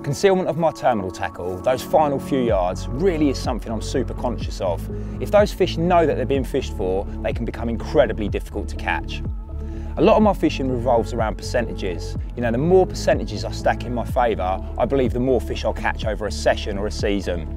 Concealment of my terminal tackle, those final few yards, really is something I'm super conscious of. If those fish know that they're being fished for, they can become incredibly difficult to catch. A lot of my fishing revolves around percentages. You know, the more percentages I stack in my favour, I believe the more fish I'll catch over a session or a season.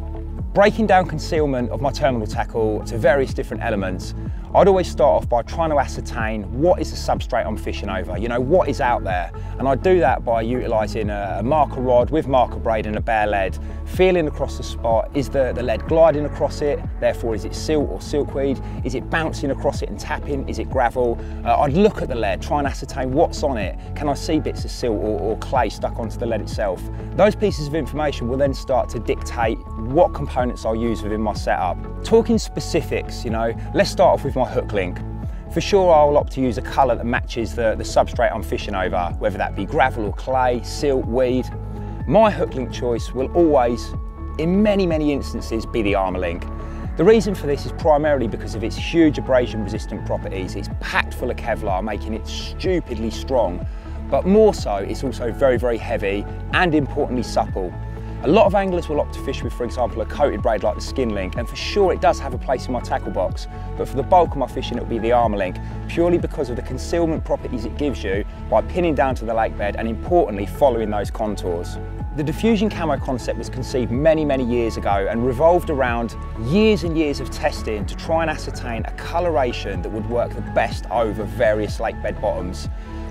Breaking down concealment of my terminal tackle to various different elements, I'd always start off by trying to ascertain what is the substrate I'm fishing over, you know, what is out there. And I do that by utilising a marker rod with marker braid and a bare lead, feeling across the spot. Is the lead gliding across it? Therefore, is it silt or silkweed? Is it bouncing across it and tapping? Is it gravel? I'd look at the lead, try and ascertain what's on it. Can I see bits of silt or clay stuck onto the lead itself? Those pieces of information will then start to dictate what components I'll use within my setup. Talking specifics, you know, let's start off with my Hooklink. For sure, I'll opt to use a colour that matches the substrate I'm fishing over, whether that be gravel or clay, silt, weed. My Hooklink choice will always, in many instances, be the Armour Link. The reason for this is primarily because of its huge abrasion resistant properties. It's packed full of Kevlar, making it stupidly strong, but more so, it's also very heavy and importantly supple. A lot of anglers will opt to fish with, for example, a coated braid like the Skin Link, and for sure it does have a place in my tackle box, but for the bulk of my fishing it'll be the Armour Link, purely because of the concealment properties it gives you by pinning down to the lake bed and importantly following those contours. The diffusion camo concept was conceived many years ago and revolved around years and years of testing to try and ascertain a coloration that would work the best over various lake bed bottoms.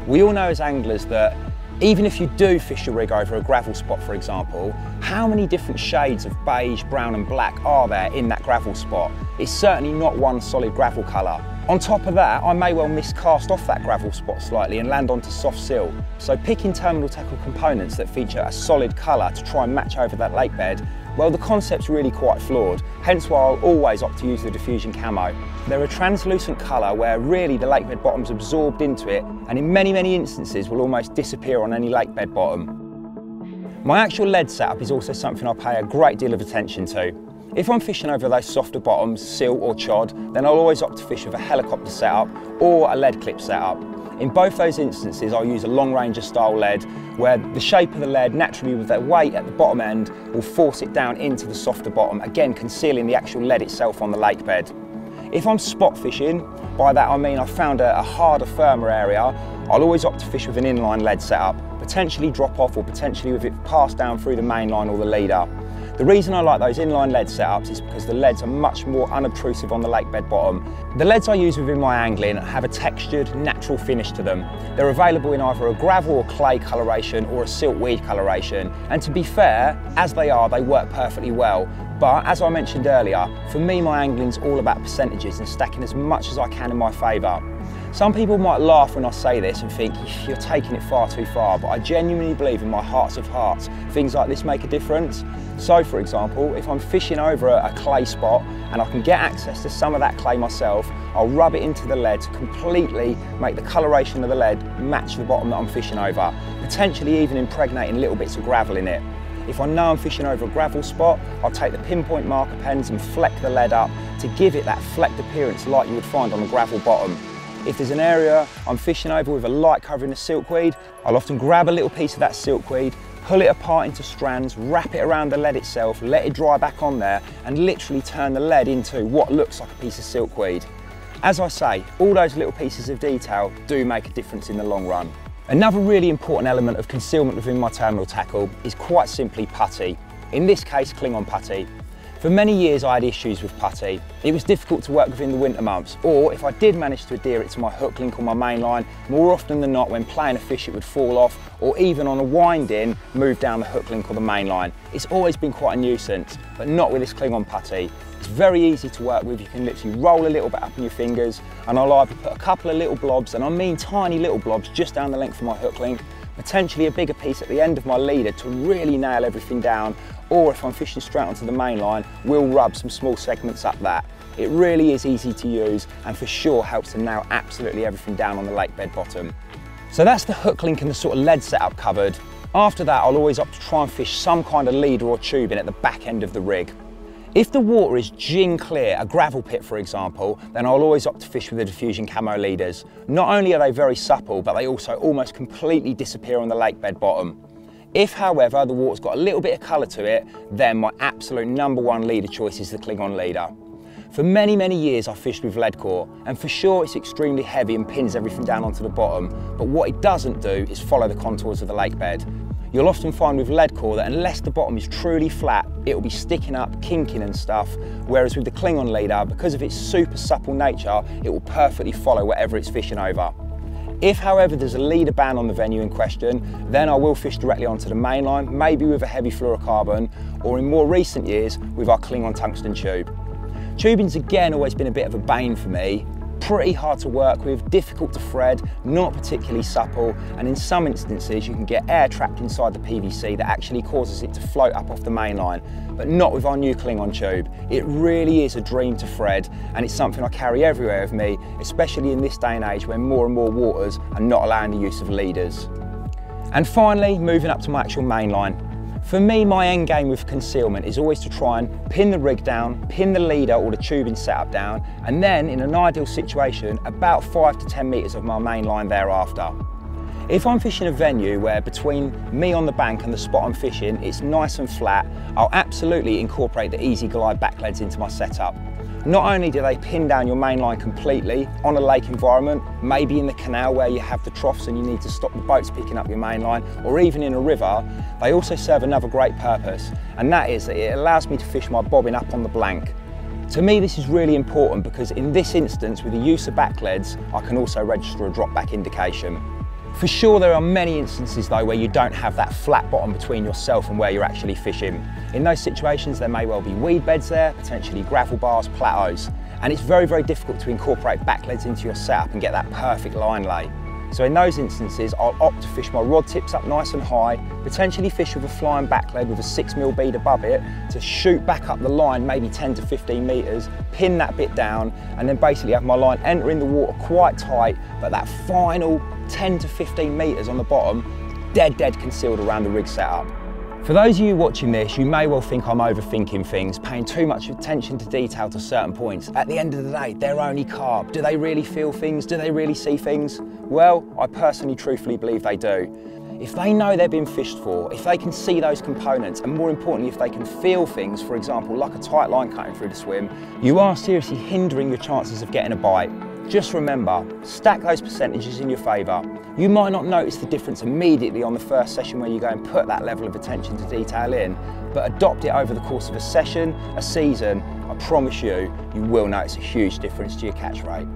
We all know as anglers that even if you do fish your rig over a gravel spot, for example, how many different shades of beige, brown and black are there in that gravel spot? It's certainly not one solid gravel colour. On top of that, I may well miscast off that gravel spot slightly and land onto soft silt. So picking terminal tackle components that feature a solid colour to try and match over that lake bed, well, the concept's really quite flawed, hence why I'll always opt to use the diffusion camo. They're a translucent colour where really the lake bed bottom's absorbed into it and in many instances will almost disappear on any lake bed bottom. My actual lead setup is also something I pay a great deal of attention to. If I'm fishing over those softer bottoms, silt or chod, then I'll always opt to fish with a helicopter setup or a lead clip setup. In both those instances, I'll use a long ranger style lead where the shape of the lead, naturally with their weight at the bottom end, will force it down into the softer bottom, again concealing the actual lead itself on the lake bed. If I'm spot fishing, by that I mean I've found a harder, firmer area, I'll always opt to fish with an inline lead setup, potentially drop off or potentially with it passed down through the main line or the leader. The reason I like those inline lead setups is because the leads are much more unobtrusive on the lake bed bottom. The leads I use within my angling have a textured, natural finish to them. They're available in either a gravel or clay coloration or a silt weed coloration, and to be fair, as they are, they work perfectly well. But as I mentioned earlier, for me my angling's all about percentages and stacking as much as I can in my favour. Some people might laugh when I say this and think you're taking it far too far, but I genuinely believe in my hearts of hearts things like this make a difference. So for example, if I'm fishing over a clay spot and I can get access to some of that clay myself, I'll rub it into the lead to completely make the coloration of the lead match the bottom that I'm fishing over, potentially even impregnating little bits of gravel in it. If I know I'm fishing over a gravel spot, I'll take the pinpoint marker pens and fleck the lead up to give it that flecked appearance like you would find on a gravel bottom. If there's an area I'm fishing over with a light covering of silkweed, I'll often grab a little piece of that silkweed, pull it apart into strands, wrap it around the lead itself, let it dry back on there, and literally turn the lead into what looks like a piece of silkweed. As I say, all those little pieces of detail do make a difference in the long run. Another really important element of concealment within my terminal tackle is quite simply putty. In this case, Klingon putty. For many years I had issues with putty. It was difficult to work with in the winter months, or if I did manage to adhere it to my hook link on my main line, more often than not when playing a fish it would fall off, or even on a wind-in, move down the hook link or the main line. It's always been quite a nuisance, but not with this Klingon putty. It's very easy to work with. You can literally roll a little bit up in your fingers, and I'll either put a couple of little blobs, and I mean tiny little blobs, just down the length of my hook link, potentially a bigger piece at the end of my leader to really nail everything down, or if I'm fishing straight onto the main line, we'll rub some small segments up that. It really is easy to use and for sure helps to nail absolutely everything down on the lake bed bottom. So that's the hook link and the sort of lead setup covered. After that, I'll always opt to try and fish some kind of leader or tubing at the back end of the rig. If the water is gin clear, a gravel pit for example, then I'll always opt to fish with the diffusion camo leaders. Not only are they very supple, but they also almost completely disappear on the lake bed bottom. If, however, the water's got a little bit of colour to it, then my absolute #1 leader choice is the Klingon leader. For many, many years I've fished with lead core, and for sure it's extremely heavy and pins everything down onto the bottom, but what it doesn't do is follow the contours of the lake bed. You'll often find with lead core that unless the bottom is truly flat, it will be sticking up, kinking and stuff, whereas with the Klingon leader, because of its super supple nature, it will perfectly follow whatever it's fishing over. If, however, there's a leader ban on the venue in question, then I will fish directly onto the main line, maybe with a heavy fluorocarbon, or in more recent years, with our Klingon tungsten tube. Tubing's again always been a bit of a bane for me. Pretty hard to work with, difficult to thread, not particularly supple, and in some instances you can get air trapped inside the PVC that actually causes it to float up off the main line, but not with our new Klingon tube. It really is a dream to thread, and it's something I carry everywhere with me, especially in this day and age when more and more waters are not allowing the use of leaders. And finally, moving up to my actual main line. For me, my end game with concealment is always to try and pin the rig down, pin the leader or the tubing setup down, and then in an ideal situation, about 5 to 10 metres of my main line thereafter. If I'm fishing a venue where between me on the bank and the spot I'm fishing, it's nice and flat, I'll absolutely incorporate the Easy Glide backleads into my setup. Not only do they pin down your main line completely on a lake environment, maybe in the canal where you have the troughs and you need to stop the boats picking up your main line, or even in a river, they also serve another great purpose, and that is that it allows me to fish my bobbin up on the blank. To me, this is really important because in this instance, with the use of backleads, I can also register a drop back indication. For sure, there are many instances though where you don't have that flat bottom between yourself and where you're actually fishing. In those situations, there may well be weed beds there, potentially gravel bars, plateaus, and it's very, very difficult to incorporate backleads into your setup and get that perfect line lay. So in those instances, I'll opt to fish my rod tips up nice and high, potentially fish with a flying backlead with a 6mm bead above it to shoot back up the line maybe 10 to 15 metres, pin that bit down, and then basically have my line entering the water quite tight, but that final 10 to 15 metres on the bottom, dead concealed around the rig setup. For those of you watching this, you may well think I'm overthinking things, paying too much attention to detail to certain points. At the end of the day, they're only carp. Do they really feel things? Do they really see things? Well, I personally truthfully believe they do. If they know they're being fished for, if they can see those components, and more importantly, if they can feel things, for example, like a tight line cutting through the swim, you are seriously hindering your chances of getting a bite. Just remember, stack those percentages in your favour. You might not notice the difference immediately on the first session where you go and put that level of attention to detail in, but adopt it over the course of a session, a season, I promise you, you will notice a huge difference to your catch rate.